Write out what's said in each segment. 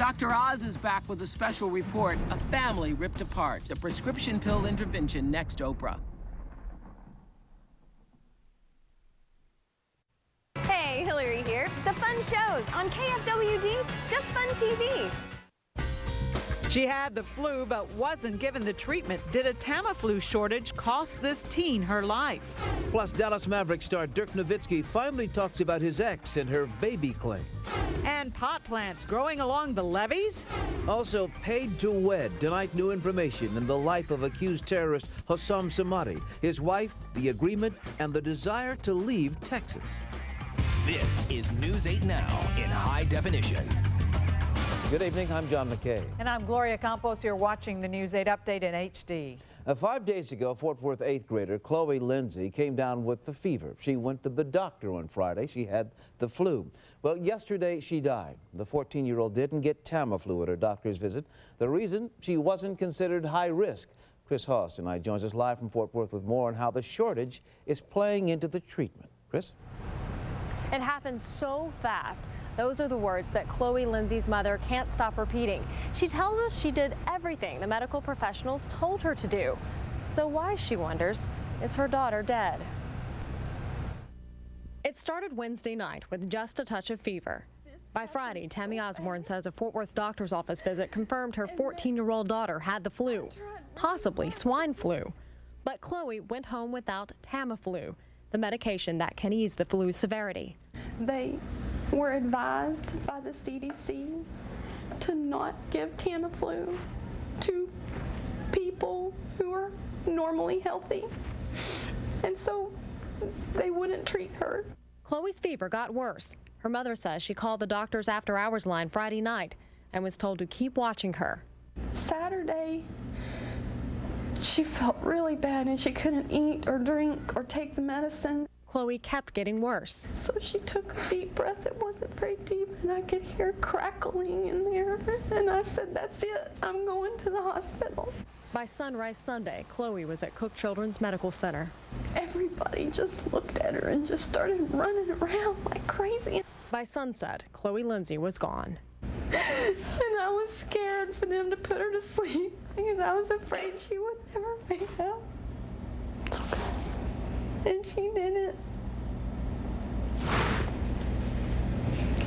Dr. Oz is back with a special report, A Family Ripped Apart, a prescription pill intervention next Oprah. Hey, Hillary here. The fun shows on KFWD, Just Fun TV. She had the flu but wasn't given the treatment. Did a Tamiflu shortage cost this teen her life? Plus, Dallas Mavericks star Dirk Nowitzki finally talks about his ex and her baby claim. And pot plants growing along the levees? Also, paid to wed. Tonight, new information in the life of accused terrorist Hossam Samadi, his wife, the agreement, and the desire to leave Texas. This is News 8 Now in high definition. Good evening, I'm John McKay. And I'm Gloria Campos. You're watching the News 8 update in HD. 5 days ago, Fort Worth 8th grader Chloe Lindsay came down with the fever. She went to the doctor on Friday. She had the flu. Well, yesterday she died. The 14-year-old didn't get Tamiflu at her doctor's visit. The reason? She wasn't considered high risk. Chris Haas tonight joins us live from Fort Worth with more on how the shortage is playing into the treatment. Chris? It happened so fast. Those are the words that Chloe Lindsay's mother can't stop repeating. She tells us she did everything the medical professionals told her to do. So why, she wonders, is her daughter dead? It started Wednesday night with just a touch of fever. By Friday, Tammy Osborne says a Fort Worth doctor's office visit confirmed her 14-year-old daughter had the flu, possibly swine flu. But Chloe went home without Tamiflu, the medication that can ease the flu's severity. They were advised by the CDC to not give Tamiflu to people who are normally healthy, and so they wouldn't treat her. Chloe's fever got worse. Her mother says she called the doctor's after-hours line Friday night and was told to keep watching her. Saturday, she felt really bad and she couldn't eat or drink or take the medicine. Chloe kept getting worse. So she took a deep breath. It wasn't very deep, and I could hear crackling in there. And I said, that's it. I'm going to the hospital. By sunrise Sunday, Chloe was at Cook Children's Medical Center. Everybody just looked at her and just started running around like crazy. By sunset, Chloe Lindsay was gone. And I was scared for them to put her to sleep because I was afraid she would never wake up. And she didn't.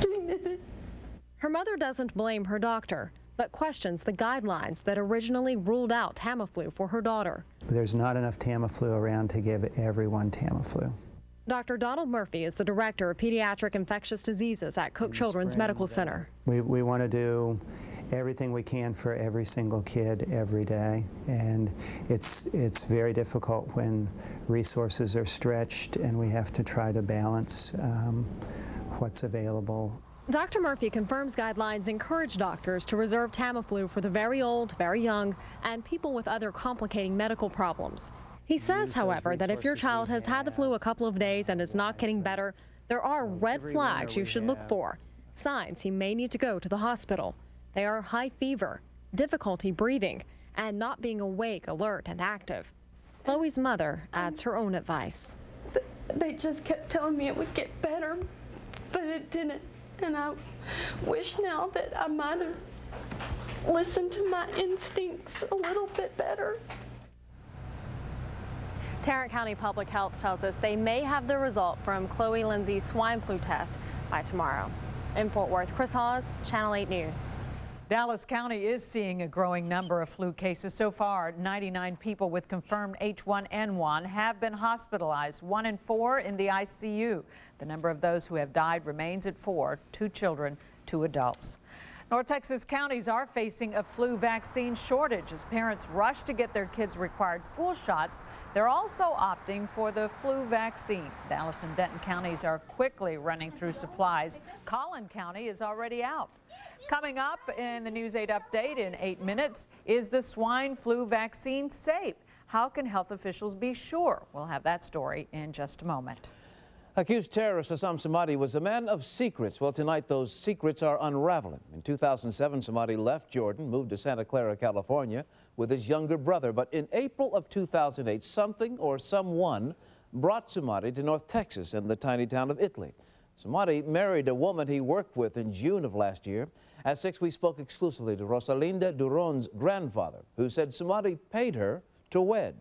She didn't. Her mother doesn't blame her doctor, but questions the guidelines that originally ruled out Tamiflu for her daughter. There's not enough Tamiflu around to give everyone Tamiflu. Dr. Donald Murphy is the director of pediatric infectious diseases at Cook Children's Medical Center. We want to do everything we can for every single kid every day, and it's very difficult when resources are stretched and we have to try to balance what's available. Dr. Murphy confirms guidelines encourage doctors to reserve Tamiflu for the very old, very young, and people with other complicating medical problems. He says, however, that if your child has had the flu a couple of days and is not getting better, there are red flags you should look for, signs he may need to go to the hospital. They are high fever, difficulty breathing, and not being awake, alert, and active. Chloe's mother adds her own advice. They just kept telling me it would get better, but it didn't. And I wish now that I might have listened to my instincts a little bit better. Tarrant County Public Health tells us they may have the result from Chloe Lindsay's swine flu test by tomorrow. In Fort Worth, Chris Hawes, Channel 8 News. Dallas County is seeing a growing number of flu cases. So far, 99 people with confirmed H1N1 have been hospitalized, 1 in 4 in the ICU. The number of those who have died remains at 4, 2 children, 2 adults. North Texas counties are facing a flu vaccine shortage as parents rush to get their kids required school shots. They're also opting for the flu vaccine. Dallas and Denton counties are quickly running through supplies. Collin County is already out. Coming up in the News 8 update in 8 minutes, is the swine flu vaccine safe? How can health officials be sure? We'll have that story in just a moment. Accused terrorist Hossam Samadi was a man of secrets. Well, tonight those secrets are unraveling. In 2007, Samadi left Jordan, moved to Santa Clara, California with his younger brother. But in April of 2008, something or someone brought Samadi to North Texas in the tiny town of Italy. Samadi married a woman he worked with in June of last year. At 6, we spoke exclusively to Rosalinda Duron's grandfather, who said Samadi paid her to wed.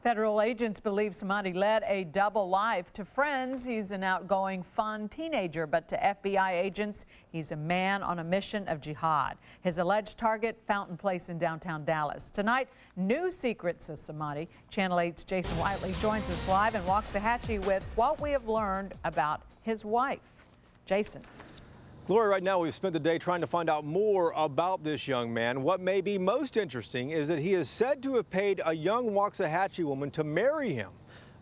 Federal agents believe Samadi led a double life. To friends, he's an outgoing, fun teenager, but to FBI agents, he's a man on a mission of jihad. His alleged target, Fountain Place in downtown Dallas. Tonight, new secrets of Samadi. Channel 8's Jason Whiteley joins us live in Waxahachie with what we have learned about his wife. Jason. Gloria, right now we've spent the day trying to find out more about this young man. What may be most interesting is that he is said to have paid a young Waxahachie woman to marry him,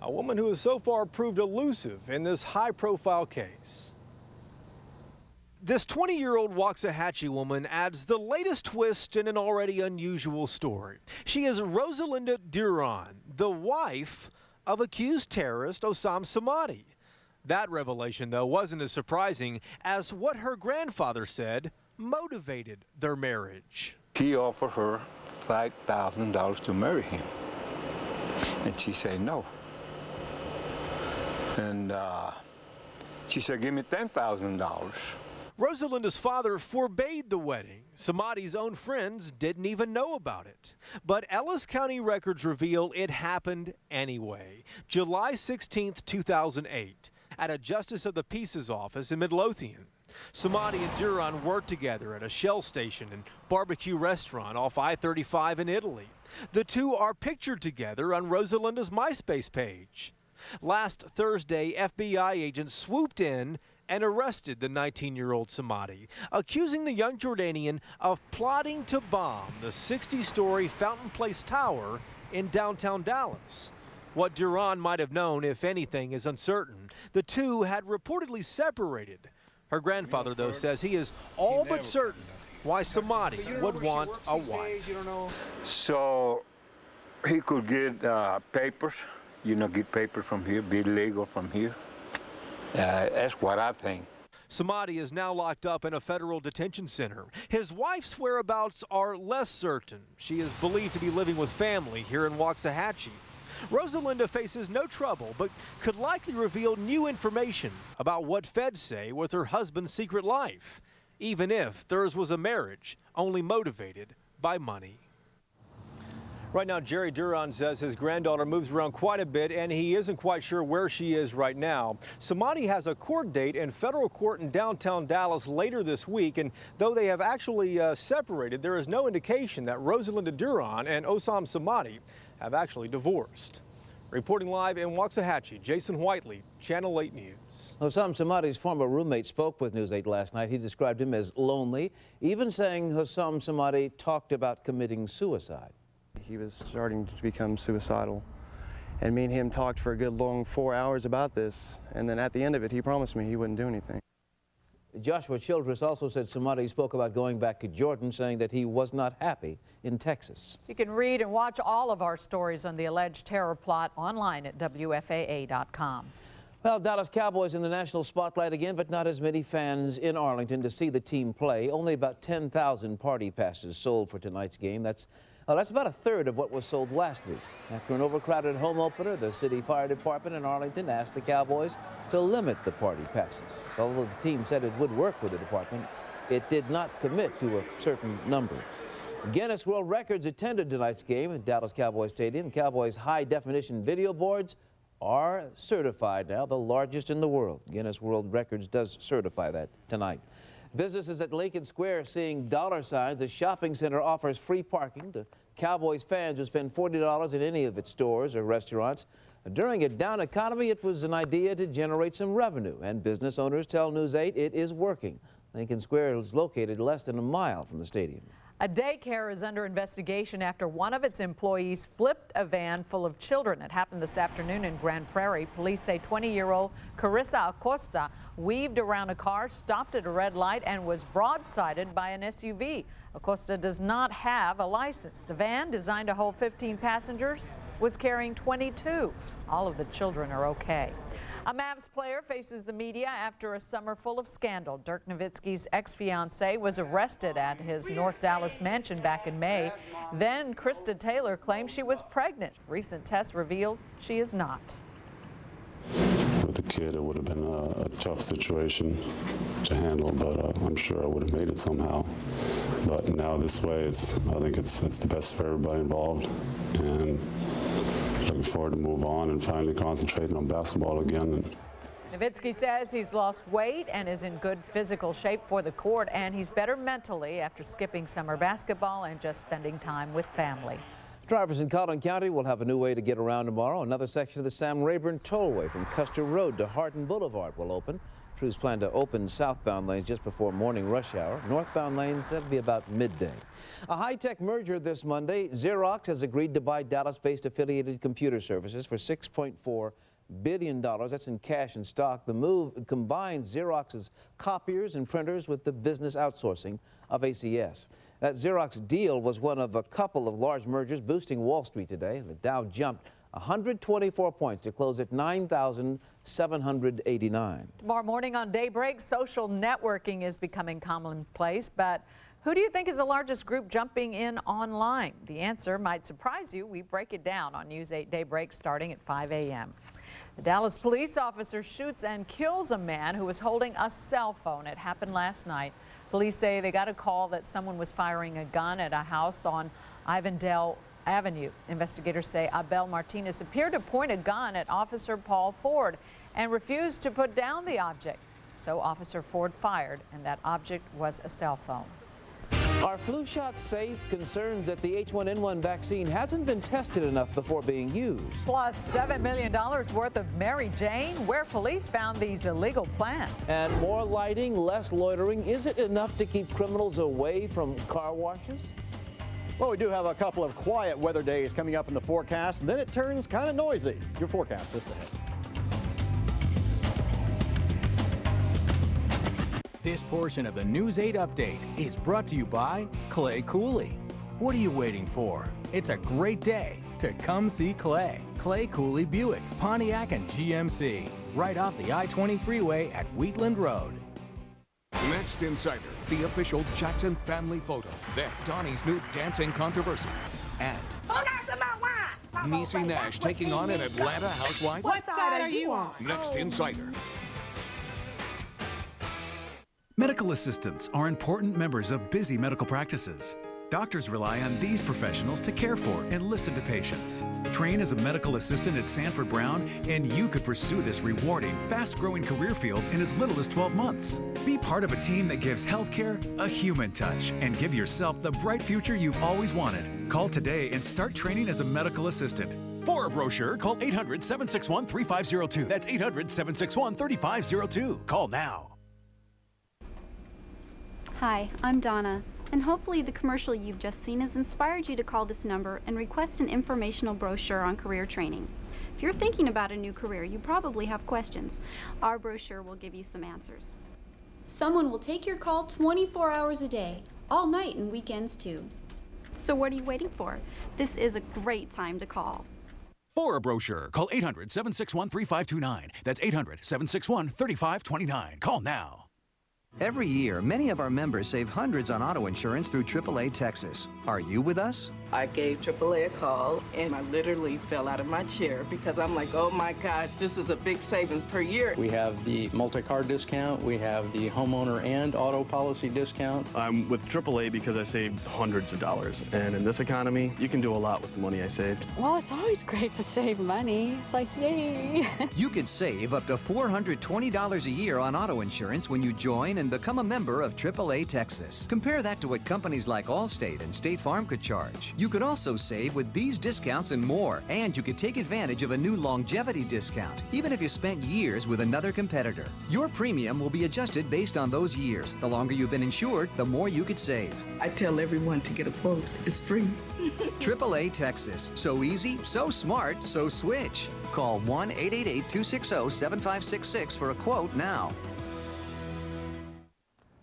a woman who has so far proved elusive in this high-profile case. This 20-year-old Waxahachie woman adds the latest twist in an already unusual story. She is Rosalinda Duron, the wife of accused terrorist Osam Samadi. That revelation, though, wasn't as surprising as what her grandfather said motivated their marriage. He offered her $5,000 to marry him, and she said no. And she said, give me $10,000. Rosalinda's father forbade the wedding. Samadi's own friends didn't even know about it. But Ellis County records reveal it happened anyway. July 16th, 2008. At a Justice of the Peace's office in Midlothian. Samadi and Duron worked together at a Shell station and barbecue restaurant off I-35 in Italy. The two are pictured together on Rosalinda's MySpace page. Last Thursday, FBI agents swooped in and arrested the 19-year-old Samadi, accusing the young Jordanian of plotting to bomb the 60-story Fountain Place Tower in downtown Dallas. What Duron might have known, if anything, is uncertain. The two had reportedly separated. Her grandfather, though, says he is all but certain why Samadi would want a wife. So he could get papers, get papers from here, be legal from here. That's what I think. Samadi is now locked up in a federal detention center. His wife's whereabouts are less certain. She is believed to be living with family here in Waxahachie. Rosalinda faces no trouble, but could likely reveal new information about what feds say was her husband's secret life, even if theirs was a marriage only motivated by money. Right now, Jerry Duron says his granddaughter moves around quite a bit, and he isn't quite sure where she is right now. Samadi has a court date in federal court in downtown Dallas later this week, and though they have actually separated, there is no indication that Rosalinda Duron and Osam Samadi have actually divorced. Reporting live in Waxahachie, Jason Whiteley, Channel 8 News. Osam Samadi's former roommate spoke with News 8 last night. He described him as lonely, even saying Osam Samadi talked about committing suicide. He was starting to become suicidal, and me and him talked for a good long 4 hours about this, and then at the end of it, he promised me he wouldn't do anything. Joshua Childress also said Samadi spoke about going back to Jordan, saying that he was not happy in Texas. You can read and watch all of our stories on the alleged terror plot online at WFAA.com. Well, Dallas Cowboys in the national spotlight again, but not as many fans in Arlington to see the team play. Only about 10,000 party passes sold for tonight's game. That's about a third of what was sold last week. After an overcrowded home opener, the city fire department in Arlington asked the Cowboys to limit the party passes. Although the team said it would work with the department, it did not commit to a certain number. Guinness World Records attended tonight's game at Dallas Cowboys Stadium. Cowboys high-definition video boards are certified now, the largest in the world. Guinness World Records does certify that tonight. Businesses at Lincoln Square seeing dollar signs. The shopping center offers free parking to Cowboys fans who spend $40 in any of its stores or restaurants. During a down economy, it was an idea to generate some revenue, and business owners tell News 8 it is working. Lincoln Square is located less than a mile from the stadium. A daycare is under investigation after one of its employees flipped a van full of children. It happened this afternoon in Grand Prairie. Police say 20-year-old Carissa Acosta weaved around a car, stopped at a red light, and was broadsided by an SUV. Acosta does not have a license. The van, designed to hold 15 passengers, was carrying 22. All of the children are okay. A Mavs player faces the media after a summer full of scandal. Dirk Nowitzki's ex-fiancée was arrested at his North Dallas mansion back in May. Then Krista Taylor claimed she was pregnant. Recent tests revealed she is not. With the kid, it would have been a tough situation. to handle, but I'm sure I would have made it somehow. But now this way, I think it's the best for everybody involved, and looking forward to move on and finally concentrating on basketball again. Nowitzki says he's lost weight and is in good physical shape for the court, and he's better mentally after skipping summer basketball and just spending time with family. Drivers in Collin County will have a new way to get around tomorrow. Another section of the Sam Rayburn Tollway from Custer Road to Hardin Boulevard will open. Crews plan to open southbound lanes just before morning rush hour. Northbound lanes, that'll be about midday. A high-tech merger this Monday. Xerox has agreed to buy Dallas-based Affiliated Computer Services for $6.4 billion. That's in cash and stock. The move combines Xerox's copiers and printers with the business outsourcing of ACS. That Xerox deal was one of a couple of large mergers boosting Wall Street today. The Dow jumped 124 points to close at 9,789. Tomorrow morning on Daybreak, social networking is becoming commonplace, but who do you think is the largest group jumping in online? The answer might surprise you. We break it down on News 8 Daybreak starting at 5 a.m. A Dallas police officer shoots and kills a man who was holding a cell phone. It happened last night. Police say they got a call that someone was firing a gun at a house on Ivandale Avenue. Investigators say Abel Martinez appeared to point a gun at Officer Paul Ford and refused to put down the object. So Officer Ford fired, and that object was a cell phone. Are flu shots safe? Concerns that the H1N1 vaccine hasn't been tested enough before being used. Plus $7 million worth of Mary Jane, where police found these illegal plants. And more lighting, less loitering. Is it enough to keep criminals away from car washes? Well, we do have a couple of quiet weather days coming up in the forecast, and then it turns kind of noisy. Your forecast just ahead. This portion of the News 8 update is brought to you by Clay Cooley. What are you waiting for? It's a great day to come see Clay. Clay Cooley Buick, Pontiac, and GMC. Right off the I-20 freeway at Wheatland Road. Next Insider, the official Jackson family photo. Then Donnie's new dancing controversy. And Niecy Nash taking on an Atlanta housewife. What side are you on? Next Insider. Medical assistants are important members of busy medical practices. Doctors rely on these professionals to care for and listen to patients. Train as a medical assistant at Sanford Brown, and you could pursue this rewarding, fast-growing career field in as little as 12 months. Be part of a team that gives healthcare a human touch and give yourself the bright future you've always wanted. Call today and start training as a medical assistant. For a brochure, call 800-761-3502. That's 800-761-3502. Call now. Hi, I'm Donna, and hopefully the commercial you've just seen has inspired you to call this number and request an informational brochure on career training. If you're thinking about a new career, you probably have questions. Our brochure will give you some answers. Someone will take your call 24 hours a day, all night and weekends too. So what are you waiting for? This is a great time to call. For a brochure, call 800-761-3529. That's 800-761-3529. Call now. Every year, many of our members save hundreds on auto insurance through AAA Texas. Are you with us? I gave AAA a call, and I literally fell out of my chair because I'm like, oh my gosh, this is a big savings per year. We have the multi-car discount, we have the homeowner and auto policy discount. I'm with AAA because I saved hundreds of dollars, and in this economy, you can do a lot with the money I saved. Well, it's always great to save money. It's like, yay. You could save up to $420 a year on auto insurance when you join and become a member of AAA Texas. Compare that to what companies like Allstate and State Farm could charge. You could also save with these discounts and more, and you could take advantage of a new longevity discount, even if you spent years with another competitor. Your premium will be adjusted based on those years. The longer you've been insured, the more you could save. I tell everyone to get a quote. It's free. AAA Texas. So easy, so smart, so switch. Call 1-888-260-7566 for a quote now.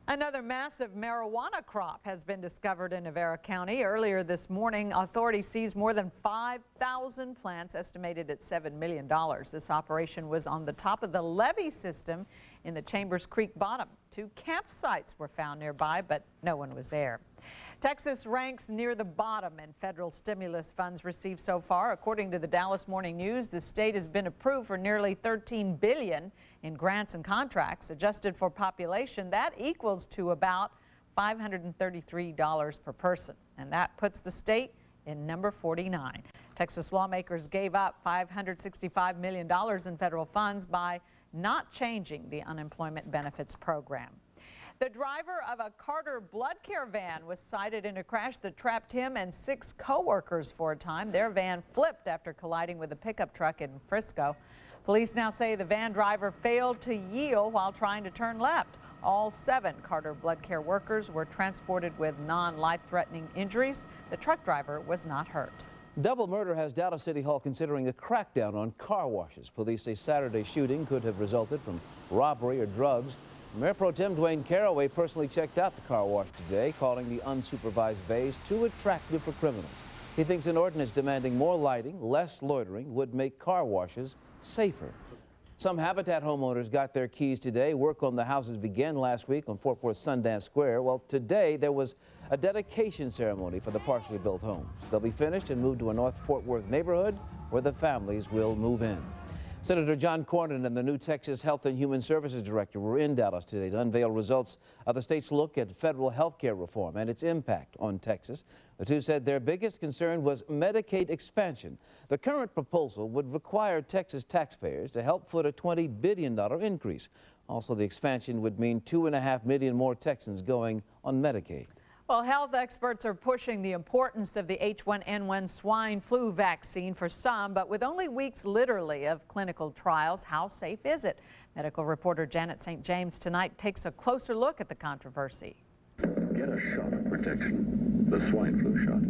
Another massive marijuana crop has been discovered in Navarro County. Earlier this morning, authorities seized more than 5,000 plants, estimated at $7 million. This operation was on the top of the levee system in the Chambers Creek bottom. 2 campsites were found nearby, but no one was there. Texas ranks near the bottom in federal stimulus funds received so far. According to the Dallas Morning News, the state has been approved for nearly $13 billion in grants and contracts. Adjusted for population, that equals to about $533 per person, and that puts the state in number 49. Texas lawmakers gave up $565 million in federal funds by not changing the unemployment benefits program. The driver of a Carter blood care van was cited in a crash that trapped him and 6 co-workers for a time. Their van flipped after colliding with a pickup truck in Frisco. Police now say the van driver failed to yield while trying to turn left. All 7 Carter blood care workers were transported with non-life-threatening injuries. The truck driver was not hurt. Double murder has Dallas City Hall considering a crackdown on car washes. Police say Saturday's shooting could have resulted from robbery or drugs. Mayor Pro Tem Dwayne Caraway personally checked out the car wash today, calling the unsupervised bays too attractive for criminals. He thinks an ordinance demanding more lighting, less loitering, would make car washes safer. Some Habitat homeowners got their keys today. Work on the houses began last week on Fort Worth Sundance Square. Well, today there was a dedication ceremony for the partially built homes. They'll be finished and moved to a North Fort Worth neighborhood where the families will move in. Senator John Cornyn and the new Texas Health and Human Services Director were in Dallas today to unveil results of the state's look at federal health care reform and its impact on Texas. The two said their biggest concern was Medicaid expansion. The current proposal would require Texas taxpayers to help foot a $20 billion increase. Also, the expansion would mean 2.5 million more Texans going on Medicaid. Well, health experts are pushing the importance of the H1N1 swine flu vaccine for some, but with only weeks literally of clinical trials, how safe is it? Medical reporter Janet St. James tonight takes a closer look at the controversy. Get a shot of protection, the swine flu shot.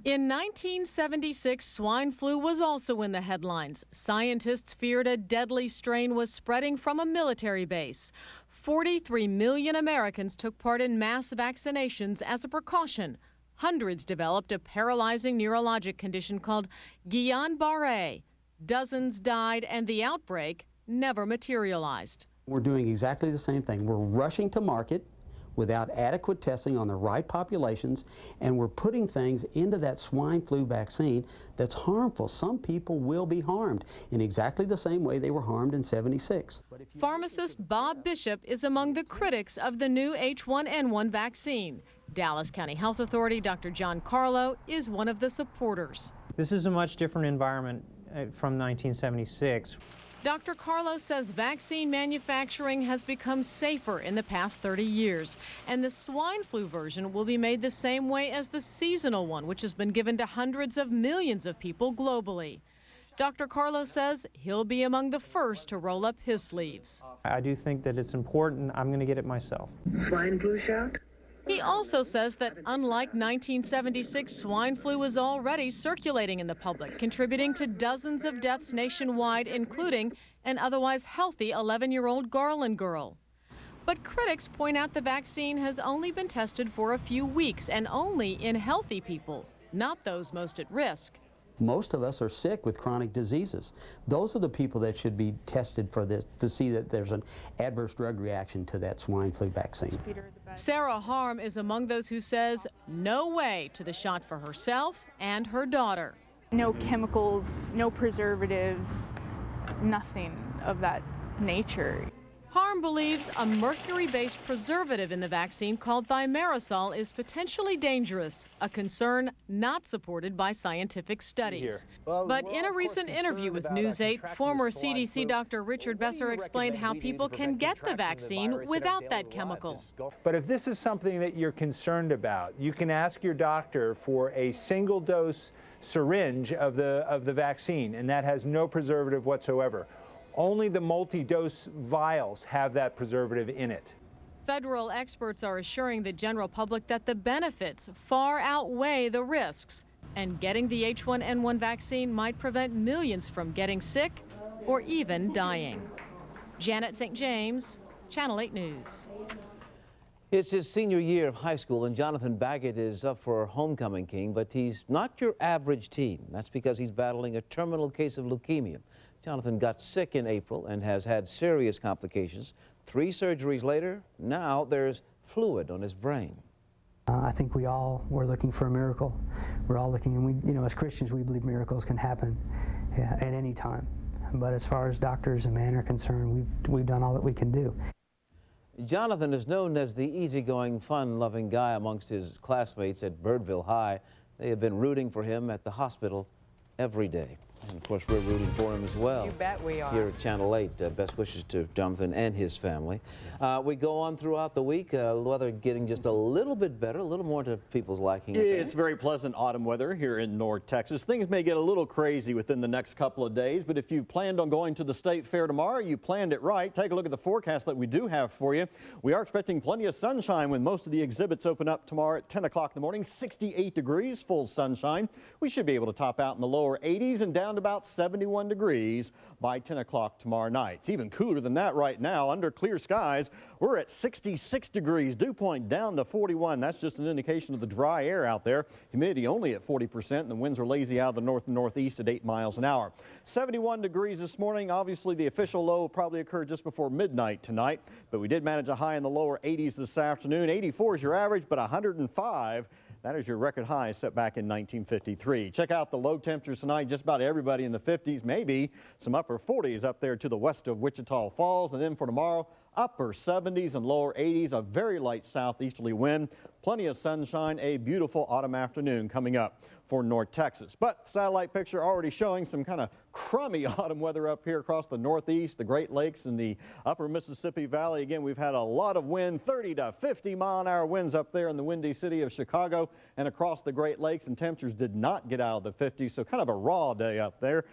In 1976, swine flu was also in the headlines. Scientists feared a deadly strain was spreading from a military base. 43 million Americans took part in mass vaccinations as a precaution. Hundreds developed a paralyzing neurologic condition called Guillain-Barré. Dozens died, and the outbreak never materialized. We're doing exactly the same thing. We're rushing to market without adequate testing on the right populations, and we're putting things into that swine flu vaccine that's harmful. Some people will be harmed in exactly the same way they were harmed in '76. Pharmacist Bob Bishop is among the critics of the new H1N1 vaccine. Dallas County Health Authority Dr. John Carlo is one of the supporters. This is a much different environment from 1976. Dr. Carlo says vaccine manufacturing has become safer in the past 30 years, and the swine flu version will be made the same way as the seasonal one, which has been given to hundreds of millions of people globally. Dr. Carlo says he'll be among the first to roll up his sleeves. I do think that it's important. I'm going to get it myself. Swine flu shot? He also says that unlike 1976, swine flu is already circulating in the public, contributing to dozens of deaths nationwide, including an otherwise healthy 11-year-old Garland girl. But critics point out the vaccine has only been tested for a few weeks and only in healthy people, not those most at risk. Most of us are sick with chronic diseases. Those are the people that should be tested for this to see that there's an adverse drug reaction to that swine flu vaccine. Sarah Harm is among those who says no way to the shot for herself and her daughter. No chemicals, no preservatives, nothing of that nature. Harm believes a mercury-based preservative in the vaccine called thimerosal is potentially dangerous, a concern not supported by scientific studies. But in a recent interview with News 8, former CDC Dr. Richard Besser explained how people can get the vaccine without that chemical. But if this is something that you're concerned about, you can ask your doctor for a single-dose syringe of the vaccine, and that has no preservative whatsoever. Only the multi-dose vials have that preservative in it. Federal experts are assuring the general public that the benefits far outweigh the risks, and getting the H1N1 vaccine might prevent millions from getting sick or even dying. Janet St. James, Channel 8 News. It's his senior year of high school, and Jonathan Baggett is up for homecoming king, but he's not your average teen. That's because he's battling a terminal case of leukemia. Jonathan got sick in April and has had serious complications. 3 surgeries later, now there's fluid on his brain. I think we're looking for a miracle. We're all looking, and as Christians, we believe miracles can happen at any time. But as far as doctors and man are concerned, we've done all that we can do. Jonathan is known as the easygoing, fun-loving guy amongst his classmates at Birdville High. They have been rooting for him at the hospital every day. And of course, we're rooting for him as well. You bet we are. Here at Channel 8, best wishes to Jonathan and his family. We go on throughout the week, weather getting just a little bit better, a little more to people's liking. It's very pleasant autumn weather here in North Texas. Things may get a little crazy within the next couple of days, but if you planned on going to the State Fair tomorrow, you planned it right. Take a look at the forecast that we do have for you. We are expecting plenty of sunshine when most of the exhibits open up tomorrow at 10 o'clock in the morning. 68 degrees, full sunshine. We should be able to top out in the lower 80s and down to about 71 degrees by 10 o'clock tomorrow night. It's even cooler than that right now. Under clear skies, we're at 66 degrees. Dew point down to 41. That's just an indication of the dry air out there. Humidity only at 40%, and the winds are lazy out of the north and northeast at 8 miles an hour. 71 degrees this morning. Obviously, the official low probably occurred just before midnight tonight, but we did manage a high in the lower 80s this afternoon. 84 is your average, but 105. That is your record high set back in 1953. Check out the low temperatures tonight. Just about everybody in the 50s, maybe some upper 40s up there to the west of Wichita Falls. And then for tomorrow, upper 70s and lower 80s, a very light southeasterly wind. Plenty of sunshine, a beautiful autumn afternoon coming up for North Texas. But the satellite picture already showing some kind of crummy autumn weather up here across the Northeast, the Great Lakes, and the upper Mississippi Valley. Again, we've had a lot of wind, 30 to 50 mile-an-hour winds up there in the windy city of Chicago and across the Great Lakes, and temperatures did not get out of the 50s, so kind of a raw day up there.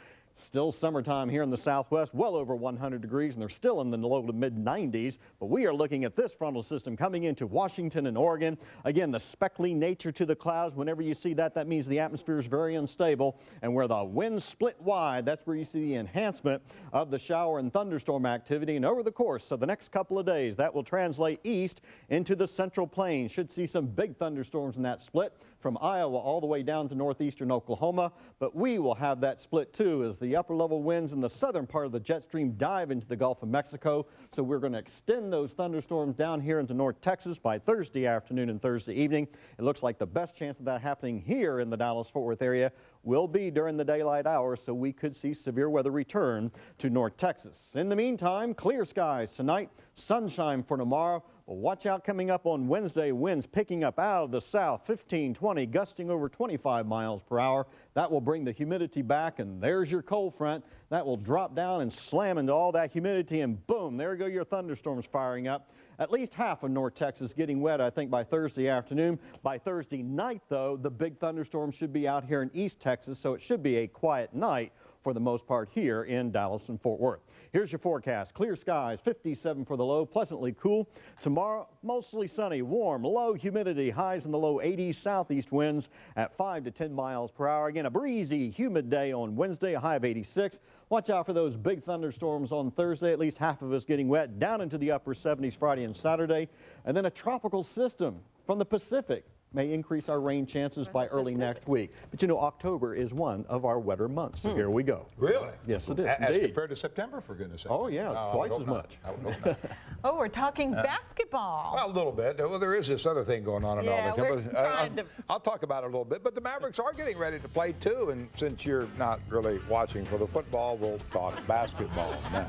Still summertime here in the Southwest, well over 100 degrees, and they're still in the low to mid-90s. But we are looking at this frontal system coming into Washington and Oregon. Again, the speckly nature to the clouds. Whenever you see that, that means the atmosphere is very unstable. And where the winds split wide, that's where you see the enhancement of the shower and thunderstorm activity. And over the course of the next couple of days, that will translate east into the Central Plains. Should see some big thunderstorms in that split from Iowa all the way down to northeastern Oklahoma. But we will have that split too as the upper level winds in the southern part of the jet stream dive into the Gulf of Mexico. So we're going to extend those thunderstorms down here into North Texas by Thursday afternoon and Thursday evening. It looks like the best chance of that happening here in the Dallas-Fort Worth area will be during the daylight hours, so we could see severe weather return to North Texas. In the meantime, clear skies tonight, sunshine for tomorrow. Well, watch out coming up on Wednesday, winds picking up out of the south, 15, 20, gusting over 25 miles per hour. That will bring the humidity back, and there's your cold front. That will drop down and slam into all that humidity, and boom, there go your thunderstorms firing up. At least half of North Texas getting wet, I think, by Thursday afternoon. By Thursday night, though, the big thunderstorms should be out here in East Texas, so it should be a quiet night for the most part here in Dallas and Fort Worth. Here's your forecast. Clear skies, 57 for the low, pleasantly cool. Tomorrow, mostly sunny, warm, low humidity, highs in the low 80s, southeast winds at 5 to 10 miles per hour. Again, a breezy, humid day on Wednesday, a high of 86. Watch out for those big thunderstorms on Thursday, at least half of us getting wet, down into the upper 70s Friday and Saturday. And then a tropical system from the Pacific may increase our rain chances by early next week. But you know, October is one of our wetter months, so here we go. Really? Yes, it is. As indeed. compared to September, for goodness sake. Oh, yeah, twice as much. I would hope not. Oh, we're talking basketball. Well, a little bit. Well, there is this other thing going on in Arlington. But I'll talk about it a little bit. But the Mavericks are getting ready to play, too. And since you're not really watching for the football, we'll talk basketball now.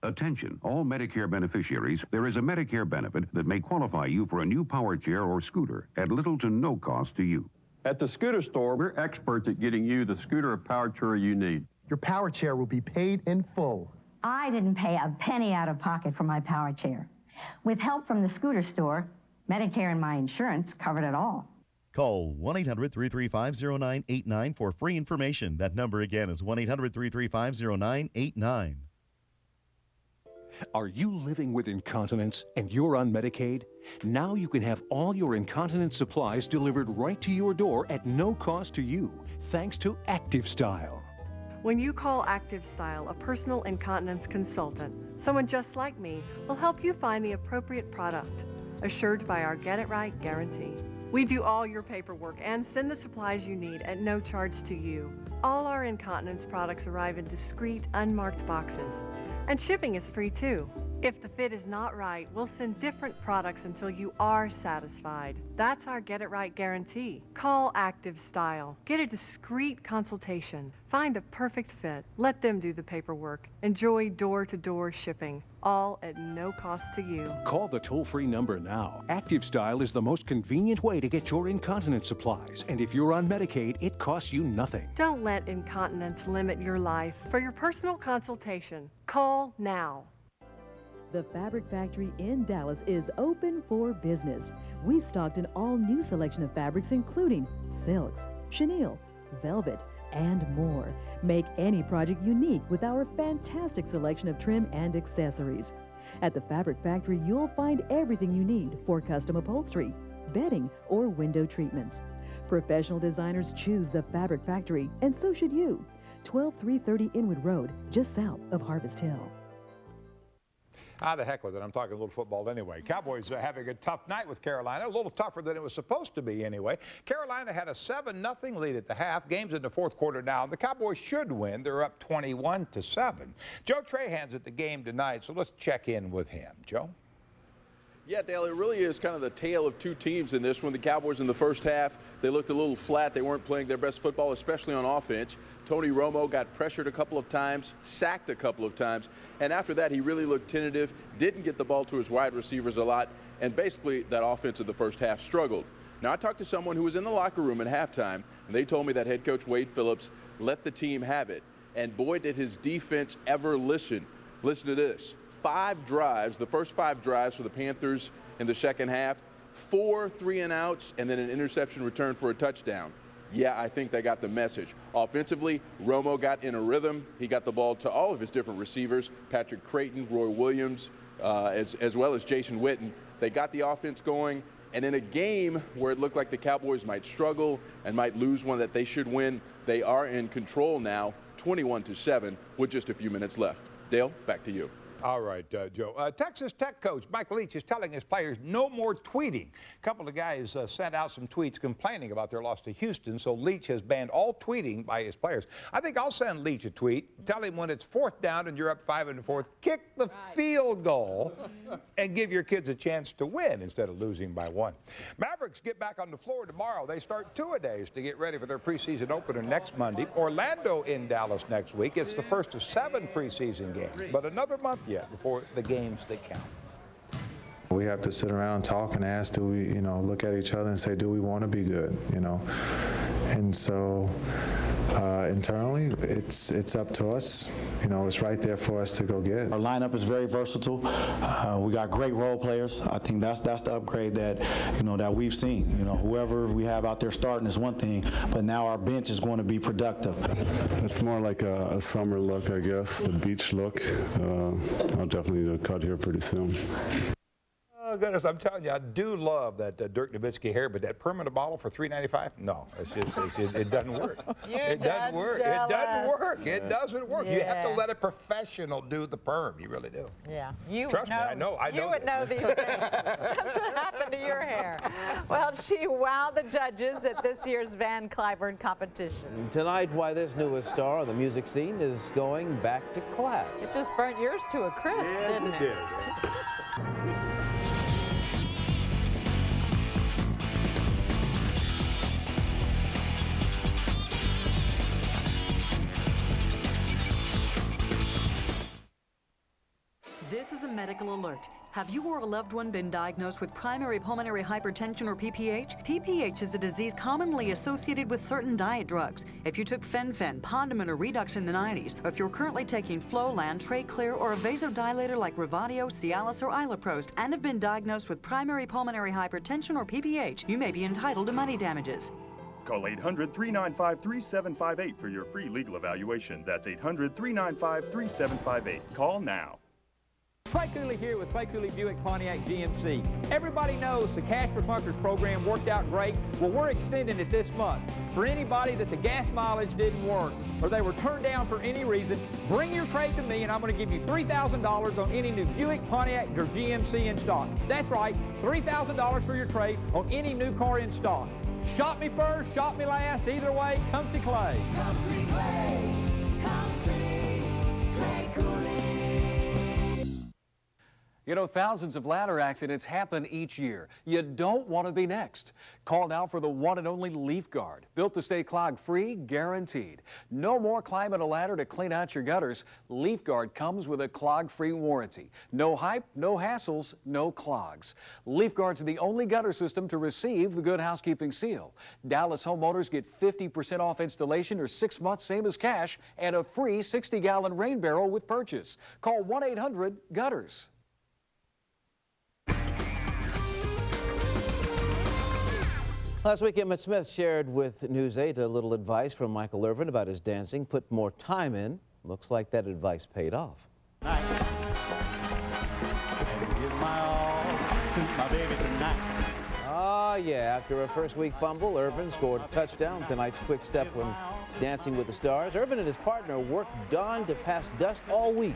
Attention, all Medicare beneficiaries, there is a Medicare benefit that may qualify you for a new power chair or scooter at little to no cost to you. At the scooter store, we're experts at getting you the scooter or power chair you need. Your power chair will be paid in full. I didn't pay a penny out of pocket for my power chair. With help from the scooter store, Medicare and my insurance covered it all. Call 1-800-335-0989 for free information. That number again is 1-800-335-0989. Are you living with incontinence and you're on Medicaid? Now you can have all your incontinence supplies delivered right to your door at no cost to you, thanks to Active Style. When you call Active Style, a personal incontinence consultant, someone just like me will help you find the appropriate product, assured by our Get It Right guarantee. We do all your paperwork and send the supplies you need at no charge to you. All our incontinence products arrive in discreet, unmarked boxes. And shipping is free too. If the fit is not right, we'll send different products until you are satisfied. That's our Get It Right guarantee. Call Active Style. Get a discreet consultation. Find the perfect fit. Let them do the paperwork. Enjoy door-to-door shipping, all at no cost to you. Call the toll-free number now. Active Style is the most convenient way to get your incontinence supplies. And if you're on Medicaid, it costs you nothing. Don't let incontinence limit your life. For your personal consultation, call now. The Fabric Factory in Dallas is open for business. We've stocked an all-new selection of fabrics including silks, chenille, velvet, and more. Make any project unique with our fantastic selection of trim and accessories. At the Fabric Factory, you'll find everything you need for custom upholstery, bedding, or window treatments. Professional designers choose the Fabric Factory, and so should you. 12330 Inwood Road, just south of Harvest Hill. The heck with it. I'm talking a little football anyway. Cowboys are having a tough night with Carolina, a little tougher than it was supposed to be anyway. Carolina had a 7-0 lead at the half. Game's in the fourth quarter now. The Cowboys should win. They're up 21-7. Joe Trahan's at the game tonight, so let's check in with him. Joe? Yeah, Dale, it really is kind of the tale of two teams in this one. The Cowboys in the first half, they looked a little flat. They weren't playing their best football, especially on offense. Tony Romo got pressured a couple of times, sacked a couple of times, and after that he really looked tentative, didn't get the ball to his wide receivers a lot, and basically that offense in the first half struggled. Now, I talked to someone who was in the locker room at halftime, and they told me that head coach Wade Phillips let the team have it, and boy did his defense ever listen. Listen to this. 5 drives, the first 5 drives for the Panthers in the second half, 4 3-and-outs, and then an interception return for a touchdown. Yeah, I think they got the message. Offensively, Romo got in a rhythm. He got the ball to all of his different receivers, Patrick Creighton, Roy Williams, as well as Jason Witten. They got the offense going, and in a game where it looked like the Cowboys might struggle and might lose one that they should win, they are in control now, 21-7, with just a few minutes left. Dale, back to you. All right, Joe. Texas Tech coach Mike Leach is telling his players no more tweeting. A couple of guys sent out some tweets complaining about their loss to Houston, so Leach has banned all tweeting by his players. I think I'll send Leach a tweet. Tell him when it's 4th down and you're up 5 in the 4th, kick the field goal and give your kids a chance to win instead of losing by 1. Mavericks get back on the floor tomorrow. They start 2-a-days to get ready for their preseason opener next Monday. Orlando in Dallas next week. It's the first of 7 preseason games, but another month yet before the games that count. We have to sit around and talk and ask, do we, look at each other and say, do we want to be good, And so internally, it's up to us. It's right there for us to go get. Our lineup is very versatile. We got great role players. I think that's the upgrade that that we've seen. Whoever we have out there starting is one thing, but now our bench is going to be productive. It's more like a summer look, I guess, the beach look. I'll definitely do a cut here pretty soon. Oh, goodness, I'm telling you, I do love that Dirk Nowitzki hair, but that permanent bottle for $3.95? No, it doesn't work. It doesn't work. It doesn't work. It doesn't work. Yeah. You have to let a professional do the perm. You really do. Yeah. Trust me, I know. You would know these things. That's what happened to your hair. Well, she wowed the judges at this year's Van Cliburn competition. Tonight, why this newest star on the music scene is going back to class. It just burnt yours to a crisp, didn't it? This is a medical alert. Have you or a loved one been diagnosed with primary pulmonary hypertension or PPH? PPH is a disease commonly associated with certain diet drugs. If you took Fen-Phen, Pondemon, or Redox in the 90s, or if you're currently taking Flolan, Tracleer, or a vasodilator like Revatio, Cialis, or Iloprost, and have been diagnosed with primary pulmonary hypertension or PPH, you may be entitled to money damages. Call 800-395-3758 for your free legal evaluation. That's 800-395-3758. Call now. Clay Cooley here with Clay Cooley Buick Pontiac GMC. Everybody knows the Cash for Clunkers program worked out great. Well, we're extending it this month. For anybody that the gas mileage didn't work or they were turned down for any reason, bring your trade to me and I'm going to give you $3,000 on any new Buick, Pontiac, or GMC in stock. That's right, $3,000 for your trade on any new car in stock. Shop me first, shop me last. Either way, come see Clay. Come see Clay. Come see Clay Cooley. You know, thousands of ladder accidents happen each year. You don't want to be next. Call now for the one and only Leaf Guard. Built to stay clog-free, guaranteed. No more climbing a ladder to clean out your gutters. Leaf Guard comes with a clog-free warranty. No hype, no hassles, no clogs. Leaf Guard's the only gutter system to receive the Good Housekeeping seal. Dallas homeowners get 50% off installation or 6 months, same as cash, and a free 60-gallon rain barrel with purchase. Call 1-800-GUTTERS. Last week, Emmett Smith shared with News 8 a little advice from Michael Irvin about his dancing. Put more time in. Looks like that advice paid off. Give my all to my baby tonight. Ah, yeah. After a first week fumble, Irvin scored a touchdown. Tonight's quick step when Dancing with the Stars. Irvin and his partner worked dawn to past dusk all week.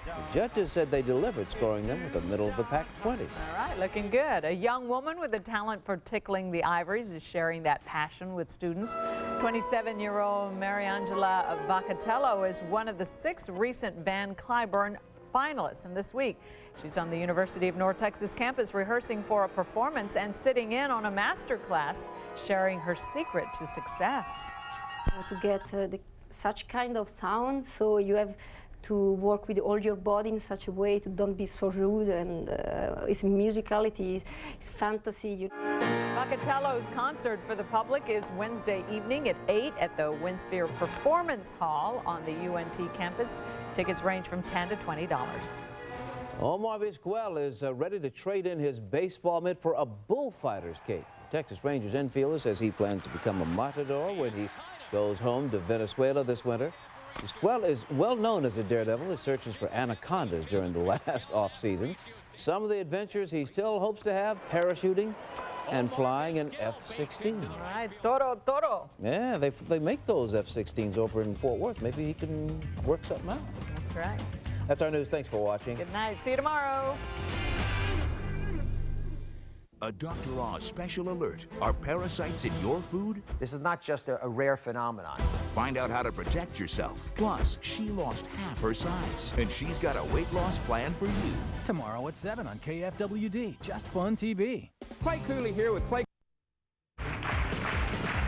The judges said they delivered, scoring them with a middle-of-the-pack 20. All right, looking good. A young woman with a talent for tickling the ivories is sharing that passion with students. 27-year-old Mariangela Vacatello is one of the 6 recent Van Cliburn finalists. And this week, she's on the University of North Texas campus rehearsing for a performance and sitting in on a master class, sharing her secret to success. To get such kind of sound, so you have to work with all your body in such a way to don't be so rude, and it's musicality, it's fantasy. Vacatello's concert for the public is Wednesday evening at 8 at the Winsphere Performance Hall on the UNT campus. Tickets range from $10 to $20. Omar Vizquel is ready to trade in his baseball mitt for a bullfighter's cape. Texas Rangers infielder says he plans to become a matador when he goes home to Venezuela this winter. Vizquel is well known as a daredevil. He searches for anacondas during the last off-season. Some of the adventures he still hopes to have: parachuting and flying an F-16. All right, Toro. Yeah, they make those F-16s over in Fort Worth. Maybe he can work something out. That's right. That's our news. Thanks for watching. Good night. See you tomorrow. A Dr. Oz special alert. Are parasites in your food? This is not just a rare phenomenon. Find out how to protect yourself. Plus, she lost half her size, and she's got a weight loss plan for you. Tomorrow at 7 on KFWD. Just Fun TV. Clay Cooley here with Clay